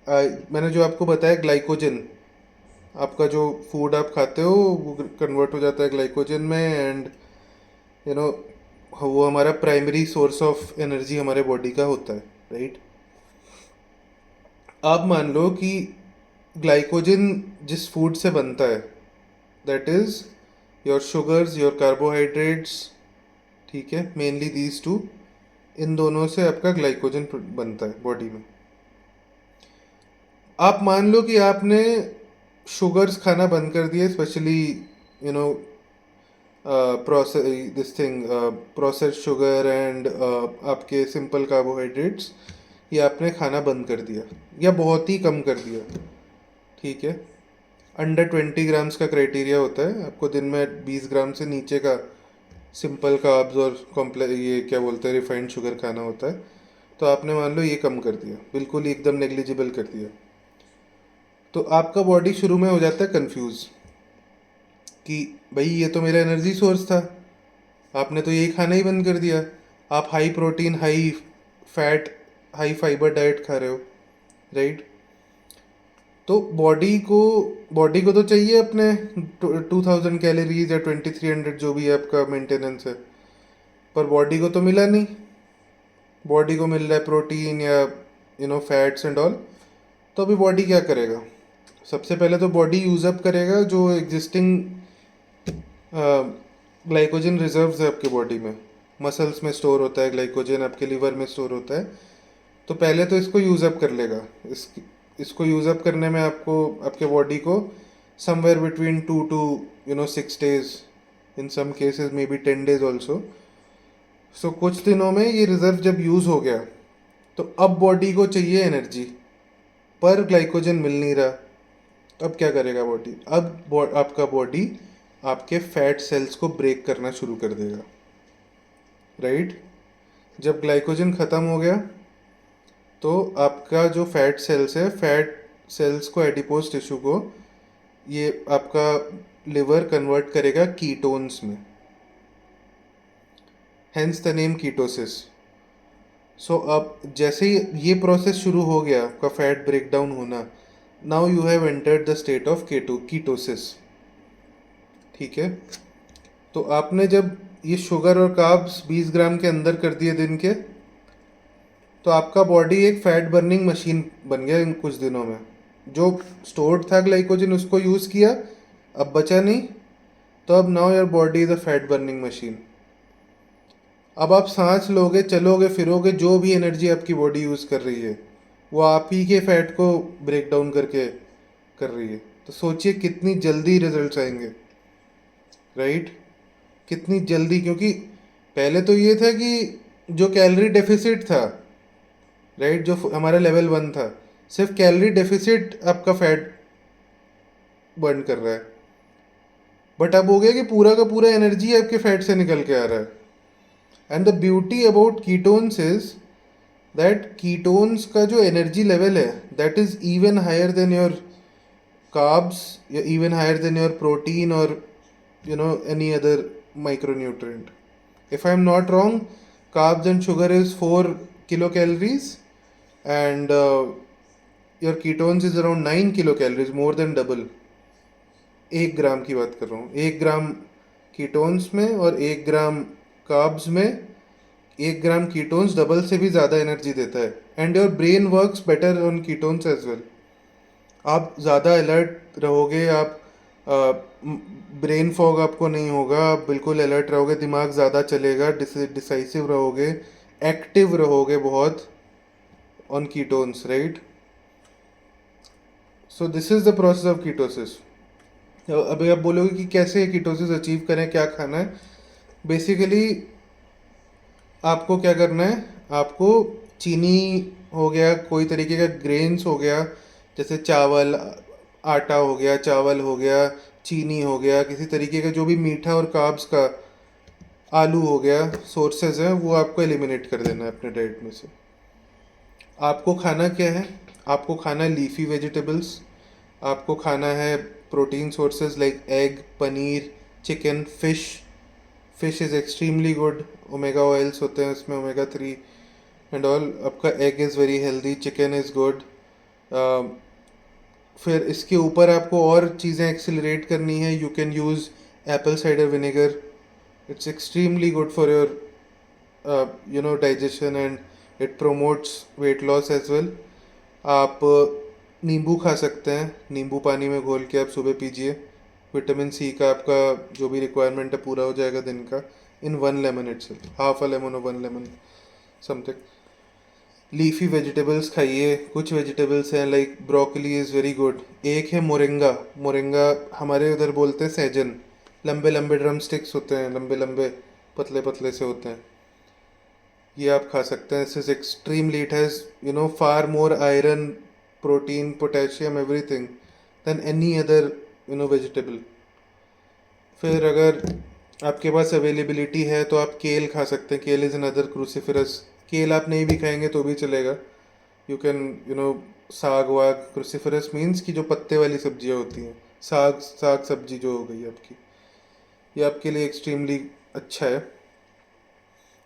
मैंने जो आपको बताया ग्लाइकोजन, आपका जो फूड आप खाते हो वो कन्वर्ट हो जाता है ग्लाइकोजन में, एंड यू नो वो हमारा प्राइमरी सोर्स ऑफ एनर्जी हमारे बॉडी का होता है, राइट। आप मान लो कि ग्लाइकोजन जिस फूड से बनता है, that is your sugars, your carbohydrates, ठीक है, मेनली दीज टू, इन दोनों से आपका ग्लाइकोजन बनता है बॉडी में। आप मान लो कि आपने शुगर्स खाना बंद कर दिए, specially you know process this thing process sugar and आपके सिंपल कार्बोहाइड्रेट्स, ये आपने खाना बंद कर दिया या बहुत ही कम कर दिया, ठीक है। अंडर 20 ग्राम्स का क्राइटेरिया होता है, आपको दिन में 20 ग्राम से नीचे का सिंपल कार्ब्स और कॉम्प्लेक्स ये क्या बोलते हैं रिफाइंड शुगर खाना होता है। तो आपने मान लो ये कम कर दिया, बिल्कुल ही एकदम नेग्लिजिबल कर दिया, तो आपका बॉडी शुरू में हो जाता है कंफ्यूज कि भाई ये तो मेरा एनर्जी सोर्स था, आपने तो यही खाना ही बंद कर दिया। आप high protein, high fat, high fibre diet खा रहे हो, राइट। तो बॉडी को तो चाहिए अपने 2000 कैलोरीज या 2300 जो भी आपका मेंटेनेंस है, पर बॉडी को तो मिला नहीं। बॉडी को मिल रहा है प्रोटीन या फैट्स एंड ऑल। तो अभी बॉडी क्या करेगा, सबसे पहले तो बॉडी यूज़ अप करेगा जो एग्जिस्टिंग ग्लाइकोजन रिजर्व्स है आपके बॉडी में। मसल्स में स्टोर होता है ग्लाइकोजन, आपके लिवर में स्टोर होता है, तो पहले तो इसको यूज़ अप कर लेगा। इसको यूज़ अप करने में आपको आपके बॉडी को somewhere between 2 to 6 days, in some cases maybe 10 days also. So कुछ दिनों में ये रिजर्व जब यूज़ हो गया, तो अब बॉडी को चाहिए एनर्जी, पर ग्लाइकोजन मिल नहीं रहा। अब क्या करेगा बॉडी, अब आपका बॉडी आपके फैट सेल्स को ब्रेक करना शुरू कर देगा, राइट। जब ग्लाइकोजन ख़त्म हो गया तो आपका जो फैट सेल्स है, फैट सेल्स को, एडिपोज टिश्यू को ये आपका लिवर कन्वर्ट करेगा कीटोन्स में, हेंस द नेम कीटोसिस। सो अब जैसे ही ये प्रोसेस शुरू हो गया आपका फैट ब्रेक डाउन होना, now you have entered the state of ketosis. ठीक है, तो आपने जब ये शुगर और कार्ब्स 20 ग्राम के अंदर कर दिए दिन के, तो आपका बॉडी एक फैट बर्निंग मशीन बन गया इन कुछ दिनों में। जो स्टोर्ड था ग्लाइकोजन उसको यूज़ किया, अब बचा नहीं, तो अब now your body is a fat burning machine. अब आप सांस लोगे, चलोगे, फिरोगे, जो भी एनर्जी आपकी बॉडी यूज़ कर रही है वो आप ही के फैट को ब्रेक डाउन करके कर रही है। तो सोचिए कितनी जल्दी रिजल्ट्स आएंगे, राइट? कितनी जल्दी, क्योंकि पहले तो ये था कि जो कैलोरी डेफिसिट था, राइट, जो हमारा लेवल 1 था, सिर्फ कैलोरी डेफिसिट आपका फैट बर्न कर रहा है। बट अब हो गया कि पूरा का पूरा एनर्जी आपके फैट से निकल के आ रहा है। And the beauty about ketones is that ketones का जो एनर्जी लेवल है that is even higher than your carbs, या even higher than your protein, और any other micronutrient. If I am not wrong, carbs and sugar is 4 kilocalories, and your ketones is around 9 kilocalories, more than double. 1 ग्राम की बात कर रहा हूँ, 1 ग्राम ketones में और 1 ग्राम carbs में 1 ग्राम कीटोन्स डबल से भी ज़्यादा एनर्जी देता है। And your brain works better on ketones as well. आप ज़्यादा अलर्ट रहोगे, आप ब्रेन फॉग आपको नहीं होगा, आप बिल्कुल अलर्ट रहोगे, दिमाग ज़्यादा चलेगा, डिसाइसिव रहोगे, एक्टिव रहोगे बहुत on ketones, right? So this is the process of ketosis. अभी आप बोलोगे कि कैसे कीटोसिस अचीव करें, क्या खाना है। बेसिकली आपको क्या करना है, आपको चीनी हो गया, कोई तरीके का ग्रेन्स हो गया, जैसे चावल, आटा हो गया, चावल हो गया, चीनी हो गया, किसी तरीके का जो भी मीठा और कार्ब्स का, आलू हो गया, सोर्सेज हैं, वो आपको एलिमिनेट कर देना है अपने डाइट में से। आपको खाना क्या है? आपको खाना है लीफी वेजिटेबल्स, आपको खाना है protein sources like egg, paneer, chicken, fish. Fish is extremely good, omega oils होते हैं उसमें, ओमेगा 3 एंड ऑल। आपका egg is very healthy, chicken is good. फिर इसके ऊपर आपको और चीज़ें एक्सिलरेट करनी है, you can use apple cider vinegar, it's extremely good for your digestion, and it promotes weight loss as well. आप नींबू खा सकते हैं, नींबू पानी में घोल के आप सुबह पीजिए, विटामिन सी का आपका जो भी रिक्वायरमेंट है पूरा हो जाएगा दिन का, इन 1 lemon itself, half a lemon और 1 लेमन समथिंग। लीफी वेजिटेबल्स खाइए, कुछ वेजिटेबल्स हैं like broccoli is very good. एक है मोरिंगा, मोरिंगा हमारे उधर बोलते हैं सहजन, लंबे लंबे ड्रम स्टिक्स होते हैं, लंबे लंबे पतले पतले से होते हैं, ये आप खा सकते हैं। This is extremely, it has far more iron, protein, potassium, everything than any other vegetable. फिर अगर आपके पास अवेलेबिलिटी है तो आप केल खा सकते हैं, केल इज़ अनदर क्रूसीफरस। केल आप नहीं भी खाएंगे तो भी चलेगा, यू कैन साग वाग, क्रूसीफरस मीन्स कि जो पत्ते वाली सब्जियां होती हैं, साग साग सब्जी जो हो गई आपकी, ये आपके लिए एक्सट्रीमली अच्छा है।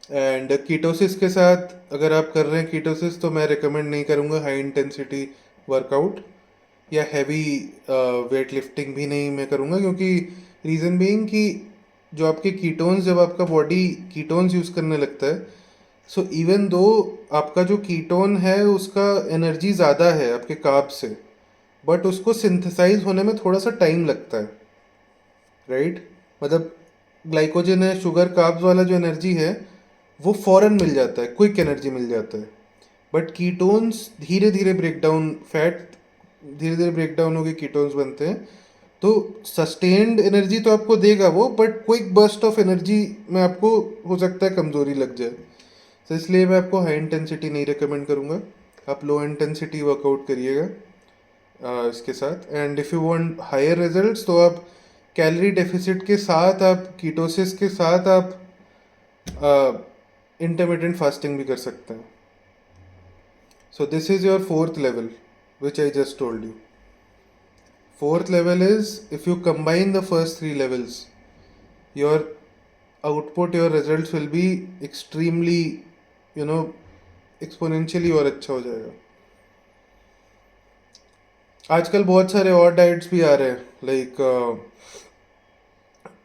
एंड कीटोसिस के साथ अगर आप कर रहे हैं कीटोसिस, तो मैं रिकमेंड नहीं करूँगा हाई इंटेंसिटी वर्कआउट या हैवी वेट लिफ्टिंग भी नहीं मैं करूँगा, क्योंकि रीज़न बीइंग कि जो आपके कीटोन्स, जब आपका बॉडी कीटोन्स यूज़ करने लगता है, सो इवन दो आपका जो कीटोन है उसका एनर्जी ज़्यादा है आपके कार्ब से, बट उसको सिंथेसाइज होने में थोड़ा सा टाइम लगता है, राइट? मतलब ग्लाइकोजन है, शुगर, कार्ब्स वाला जो एनर्जी है वो फ़ौरन मिल जाता है, क्विक एनर्जी मिल जाता है। बट कीटोन्स धीरे धीरे ब्रेक डाउन, फैट धीरे धीरे ब्रेक डाउन होकर कीटोन्स बनते हैं, तो सस्टेन्ड एनर्जी तो आपको देगा वो, but quick burst of energy में आपको हो सकता है कमज़ोरी लग जाए। तो इसलिए मैं आपको हाई इंटेंसिटी नहीं रिकमेंड करूँगा, आप लो इंटेंसिटी वर्कआउट करिएगा इसके साथ। And if you want higher results तो आप कैलोरी डेफिसिट के साथ, आप कीटोसिस के साथ आप इंटरमिटेंट फास्टिंग भी कर सकते हैं। So this is your 4th level which I just told you. Fourth level is if you combine the first three levels, your output, your results will be extremely, you know, exponentially और अच्छा हो जाएगा. आजकल बहुत सारे और diets भी आ रहे हैं, लाइक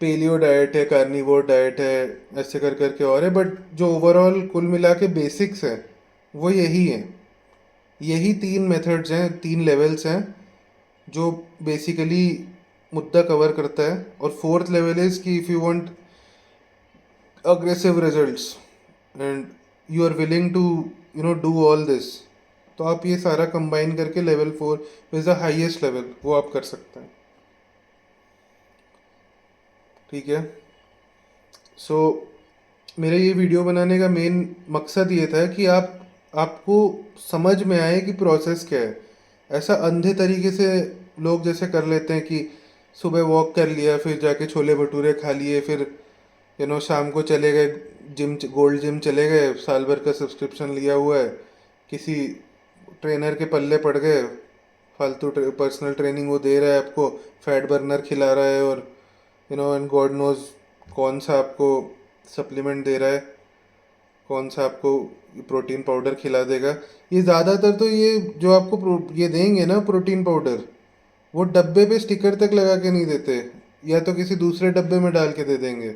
पेलियो डाइट है, कार्निवोर डाइट है, ऐसे कर करके और है. बट जो ओवरऑल कुल मिला के बेसिक्स है वो यही है. यही तीन मेथड्स हैं, तीन लेवल्स हैं जो बेसिकली मुद्दा कवर करता है. और फोर्थ लेवल इज़ कि if you want aggressive results and you are willing to do all this, तो आप ये सारा कंबाइन करके level 4 is the highest level, वो आप कर सकते हैं. ठीक है. सो मेरे ये वीडियो बनाने का मेन मकसद ये था कि आपको समझ में आए कि प्रोसेस क्या है. ऐसा अंधे तरीके से लोग जैसे कर लेते हैं कि सुबह वॉक कर लिया, फिर जाके छोले भटूरे खा लिए, फिर शाम को चले गए जिम, गोल्ड जिम चले गए, साल भर का सब्सक्रिप्शन लिया हुआ है, किसी ट्रेनर के पल्ले पड़ गए, फालतू पर्सनल ट्रेनिंग वो दे रहा है आपको, फैट बर्नर खिला रहा है, और एंड गॉड नोज कौन सा आपको सप्लीमेंट दे रहा है, कौन सा आपको प्रोटीन पाउडर खिला देगा. ये ज़्यादातर तो ये जो आपको ये देंगे ना प्रोटीन पाउडर, वो डब्बे पे स्टिकर तक लगा के नहीं देते, या तो किसी दूसरे डब्बे में डाल के दे देंगे.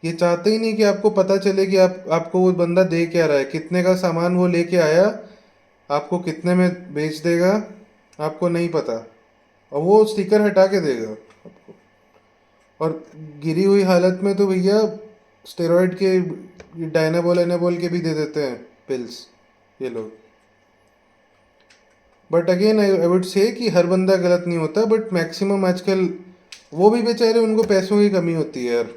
ये चाहते ही नहीं कि आपको पता चले कि आपको वो बंदा दे क्या रहा है, कितने का सामान वो लेके आया, आपको कितने में बेच देगा, आपको नहीं पता, और वो स्टिकर हटा के देगा आपको. और गिरी हुई हालत में तो भैया स्टेरॉइड के, डायनाबोल एनाबोल के भी दे देते हैं पिल्स ये लोग. But again I would say कि हर बंदा गलत नहीं होता, बट मैक्सिमम आजकल वो भी बेचारे, उनको पैसों की कमी होती है यार.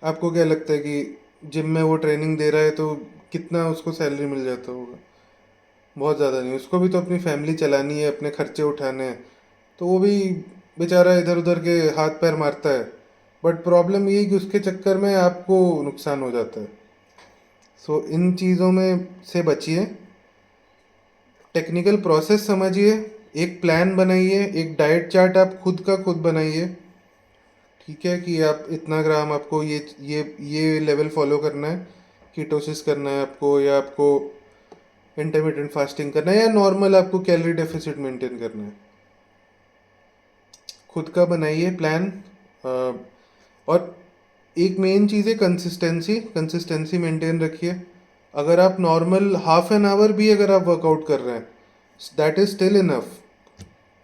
आपको क्या लगता है कि जिम में वो ट्रेनिंग दे रहा है तो कितना उसको सैलरी मिल जाता होगा? बहुत ज़्यादा नहीं. उसको भी तो अपनी फैमिली चलानी है, अपने खर्चे उठाने हैं, तो वो भी बेचारा इधर उधर के हाथ पैर मारता है. बट प्रॉब्लम ये है कि उसके चक्कर में आपको नुकसान हो जाता है. सो इन चीज़ों में से बचिए, टेक्निकल प्रोसेस समझिए, एक प्लान बनाइए, एक डाइट चार्ट आप खुद का खुद बनाइए. ठीक है, कि आप इतना ग्राम आपको ये लेवल फॉलो करना है, कीटोसिस करना है आपको, या आपको इंटरमिटेंट फास्टिंग करना है, या नॉर्मल आपको कैलोरी डेफिसिट मेंटेन करना है. खुद का बनाइए प्लान. और एक मेन चीज़ है कंसिस्टेंसी मेंटेन रखिए. अगर आप नॉर्मल हाफ एन आवर भी अगर आप वर्कआउट कर रहे हैं, दैट इज़ स्टिल इनफ.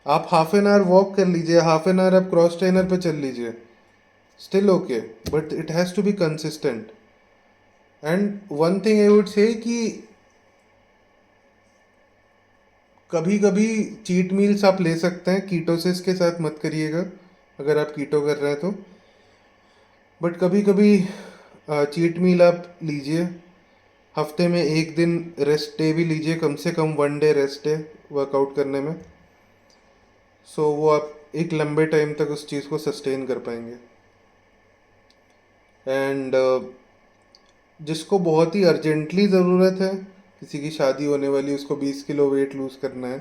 आप हाफ एन आवर वॉक कर लीजिए, हाफ एन आवर आप क्रॉस ट्रेनर पे चल लीजिए, still okay, but it has to be consistent. And one thing I would say कि कभी कभी चीट मील्स आप ले सकते हैं, कीटोसिस के साथ मत करिएगा अगर आप कीटो कर रहे हैं तो. बट कभी कभी चीट मील आप लीजिए. हफ्ते में एक दिन रेस्ट डे भी लीजिए, कम से कम 1 डे रेस्ट डे वर्कआउट करने में. सो वो आप एक लंबे टाइम तक उस चीज़ को सस्टेन कर पाएंगे. एंड जिसको बहुत ही अर्जेंटली ज़रूरत है, किसी की शादी होने वाली, उसको 20 किलो वेट लूज़ करना है,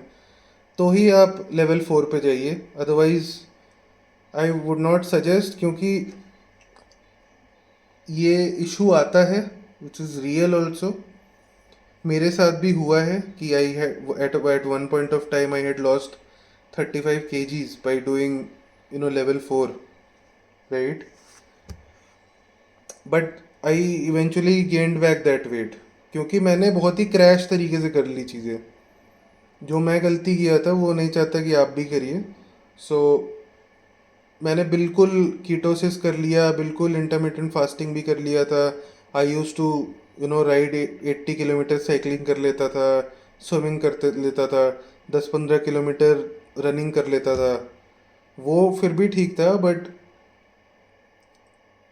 तो ही आप लेवल 4 पे जाइए. Otherwise I would not suggest, क्योंकि ये इशू आता है विच इज़ रियल ऑल्सो. मेरे साथ भी हुआ है कि I had at one point of time I had lost 35 kgs by doing level 4, right? But I eventually gained back that weight, क्योंकि मैंने बहुत ही क्रैश तरीके से कर ली चीज़ें. जो मैं गलती किया था वो नहीं चाहता कि आप भी करिए. सो मैंने बिल्कुल कीटोसिस कर लिया, बिल्कुल इंटरमिटेंट फास्टिंग भी कर लिया था. I use to ride 80 kilometre cycling कर लेता था, स्विमिंग करते लेता था, 10-15 किलोमीटर रनिंग कर लेता था. वो फिर भी ठीक था. बट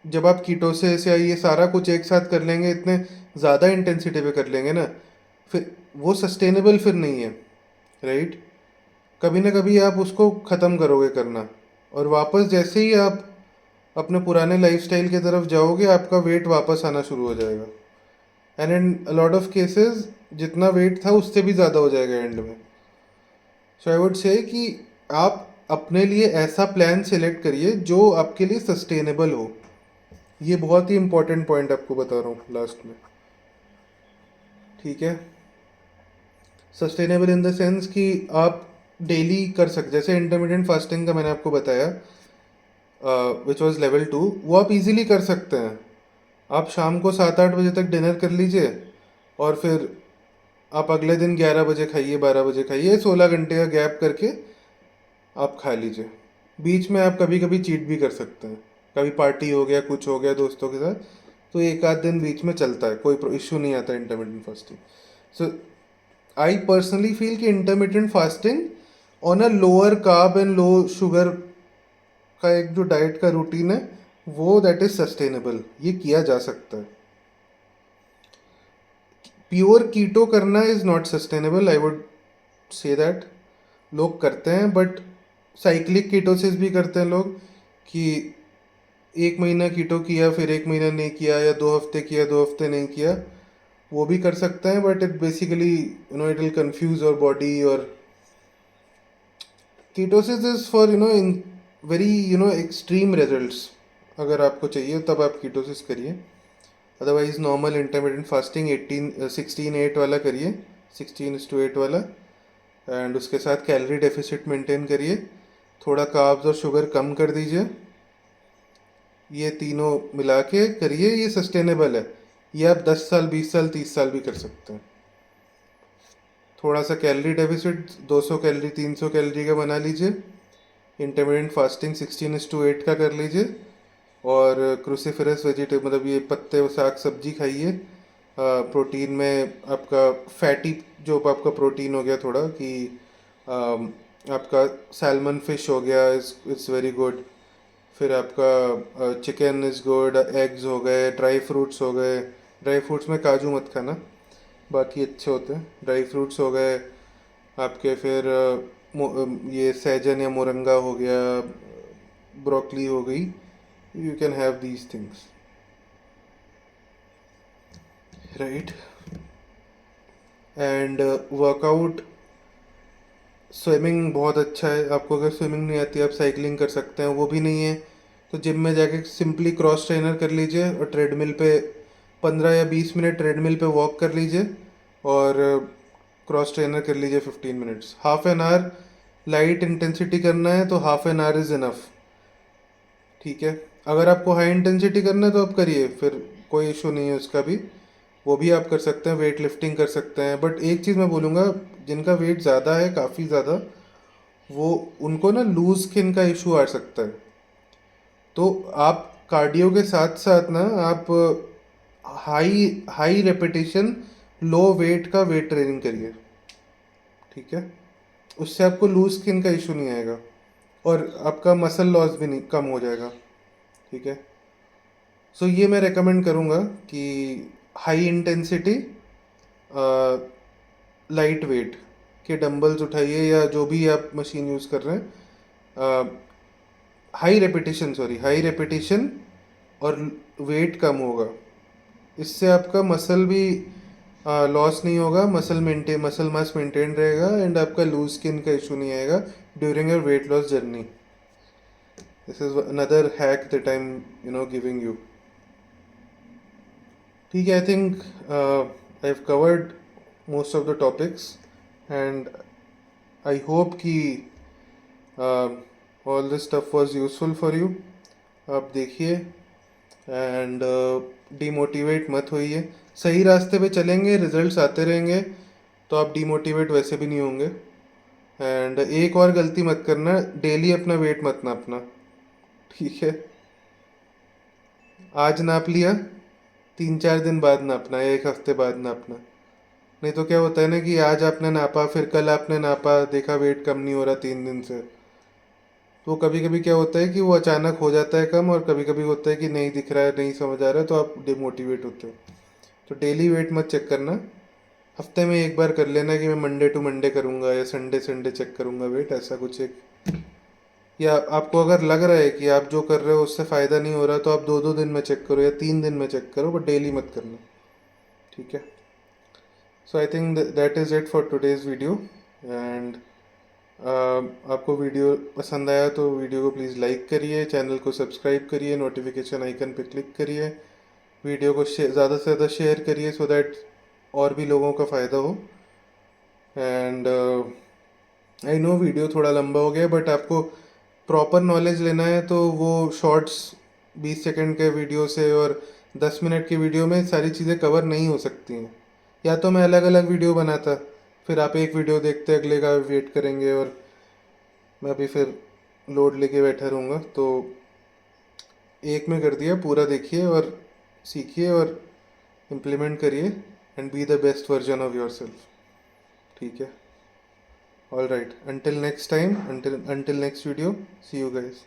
जब आप कीटोसिस या ये सारा कुछ एक साथ कर लेंगे, इतने ज़्यादा इंटेंसिटी पे कर लेंगे ना, फिर वो सस्टेनेबल फिर नहीं है, राइट? कभी ना कभी आप उसको ख़त्म करोगे करना, और वापस जैसे ही आप अपने पुराने लाइफस्टाइल की तरफ जाओगे, आपका वेट वापस आना शुरू हो जाएगा. And in a lot of cases जितना वेट था उससे भी ज़्यादा हो जाएगा एंड में. सो आई वुड से कि आप अपने लिए ऐसा प्लान सेलेक्ट करिए जो आपके लिए सस्टेनेबल हो। ये बहुत ही इंपॉर्टेंट पॉइंट आपको बता रहा हूँ लास्ट में, ठीक है। सस्टेनेबल इन द सेंस कि आप डेली कर सकते, जैसे इंटरमीडियंट फास्टिंग का मैंने आपको बताया, विच वॉज लेवल 2, वो आप इजीली कर सकते हैं। आप शाम को 7-8 बजे तक डिनर कर लीजिए और फिर आप अगले दिन 11 बजे खाइए, 12 बजे खाइए, 16 घंटे का गैप करके आप खा लीजिए। बीच में आप कभी कभी चीट भी कर सकते हैं, कभी पार्टी हो गया, कुछ हो गया दोस्तों के साथ, तो एक आध दिन बीच में चलता है, कोई इशू नहीं आता intermittent fasting. So I personally feel कि intermittent fasting on a lower carb and low sugar का एक जो डाइट का रूटीन है, वो दैट इज सस्टेनेबल, ये किया जा सकता है। प्योर कीटो करना is not sustainable, I would say that. लोग करते हैं बट साइक्लिक कीटोसिस भी करते हैं लोग, कि 1 महीना कीटो किया, फिर 1 महीना नहीं किया, या 2 हफ्ते किया, 2 हफ्ते नहीं किया, वो भी कर सकते हैं। But it basically it will confuse your body. और ketosis is for in very extreme results. अगर आपको चाहिए तब आप कीटोसिस करिए, अदरवाइज नॉर्मल इंटरमीडियंट फास्टिंग 16-8 वाला करिए, 16:8 वाला। एंड उसके साथ कैलोरी डेफिसिट मेंटेन करिए, थोड़ा कार्ब्स और शुगर कम कर दीजिए। ये तीनों मिला के करिए, ये सस्टेनेबल है। ये आप 10 साल, 20 साल, 30 साल भी कर सकते हैं। थोड़ा सा कैलोरी डेफिसिट 200 कैलोरी, 300 कैलोरी का बना लीजिए। इंटरमीडियंट फास्टिंग 16:8 का कर लीजिए। और क्रूसीफेरस वेजिटेबल, मतलब ये पत्ते साग सब्जी खाइए। प्रोटीन में आपका फैटी, जो आपका प्रोटीन हो गया थोड़ा, कि आपका सैल्मन फिश हो गया, इट्स वेरी गुड। फिर आपका चिकन इज़ गुड, एग्स हो गए, ड्राई फ्रूट्स हो गए। ड्राई फ्रूट्स में काजू मत खाना, बाकी अच्छे होते हैं। ड्राई फ्रूट्स हो गए आपके। फिर ये सहजन या मोरंगा हो गया, ब्रोकली हो गई, you can have these things, right. And workout, swimming बहुत अच्छा है। आपको अगर स्विमिंग नहीं आती, आप साइकिलिंग कर सकते हैं। वो भी नहीं है तो जिम में जाके सिंपली क्रॉस ट्रेनर कर लीजिए, और ट्रेडमिल पे 15 या 20 मिनट ट्रेडमिल पे वॉक कर लीजिए, और क्रॉस ट्रेनर कर लीजिए 15 minutes. Half an our light intensity करना है तो half an our is enough, ठीक है। अगर आपको हाई इंटेंसिटी करना है तो आप करिए, फिर कोई इशू नहीं है उसका भी, वो भी आप कर सकते हैं। वेट लिफ्टिंग कर सकते हैं। बट एक चीज़ मैं बोलूँगा, जिनका वेट ज़्यादा है, काफ़ी ज़्यादा, वो उनको ना लूज स्किन का इशू आ सकता है। तो आप कार्डियो के साथ साथ ना आप हाई हाई रेपिटेशन लो वेट का वेट ट्रेनिंग करिए, ठीक है। उससे आपको लूज स्किन का इशू नहीं आएगा, और आपका मसल लॉस भी नहीं कम हो जाएगा, ठीक है। सो ये मैं रेकमेंड करूँगा कि हाई इंटेंसिटी लाइट वेट के डंबल्स उठाइए, या जो भी आप मशीन यूज़ कर रहे हैं। हाई रेपिटेशन और वेट कम होगा, इससे आपका मसल भी लॉस नहीं होगा, मसल मास मेंटेन रहेगा, एंड आपका लूज स्किन का इशू नहीं आएगा during your weight loss journey. This is another hack that I am giving you, ठीक है। I think I have covered most of the topics, and I hope कि all this stuff was useful for you. आप देखिए, and demotivate मत होइए। सही रास्ते पे चलेंगे, रिजल्ट्स आते रहेंगे, तो आप डीमोटिवेट वैसे भी नहीं होंगे। एंड एक और गलती मत करना, डेली अपना वेट मत नापना, ठीक है। आज नाप लिया, 3-4 दिन बाद नापना, 1 हफ्ते बाद नापना। नहीं तो क्या होता है ना, कि आज आपने नापा, फिर कल आपने नापा, देखा वेट कम नहीं हो रहा 3 दिन से, तो कभी कभी क्या होता है कि वो अचानक हो जाता है कम, और कभी कभी होता है कि नहीं दिख रहा है, नहीं समझ आ रहा है, तो आप डिमोटिवेट होते हो। तो डेली वेट मत चेक करना, हफ्ते में एक बार कर लेना कि मैं मंडे टू मंडे करूँगा, या संडे संडे चेक करूँगा वेट, ऐसा कुछ एक। या आपको अगर लग रहा है कि आप जो कर रहे हो उससे फ़ायदा नहीं हो रहा, तो आप 2-2 दिन में चेक करो, या 3 दिन में चेक करो, बट डेली मत करना, ठीक है। So I think that is it for today's video, and आपको वीडियो पसंद आया तो वीडियो को प्लीज़ लाइक करिए, चैनल को सब्सक्राइब करिए, नोटिफिकेशन आइकन पे क्लिक करिए, वीडियो को ज़्यादा से ज़्यादा शेयर करिए सो दैट और भी लोगों का फ़ायदा हो। एंड आई नो वीडियो थोड़ा लंबा हो गया, बट आपको प्रॉपर नॉलेज लेना है तो वो शॉर्ट्स 20 सेकंड के वीडियो से और 10 मिनट की वीडियो में सारी चीज़ें कवर नहीं हो सकती हैं। या तो मैं अलग अलग वीडियो बनाता, फिर आप एक वीडियो देखते अगले का वेट करेंगे, और मैं अभी फिर लोड लेके बैठा रहूँगा। तो एक में कर दिया, पूरा देखिए और सीखिए और इम्प्लीमेंट करिए and be the best version of yourself. ठीक है, all right, until next time, until next video, see you guys.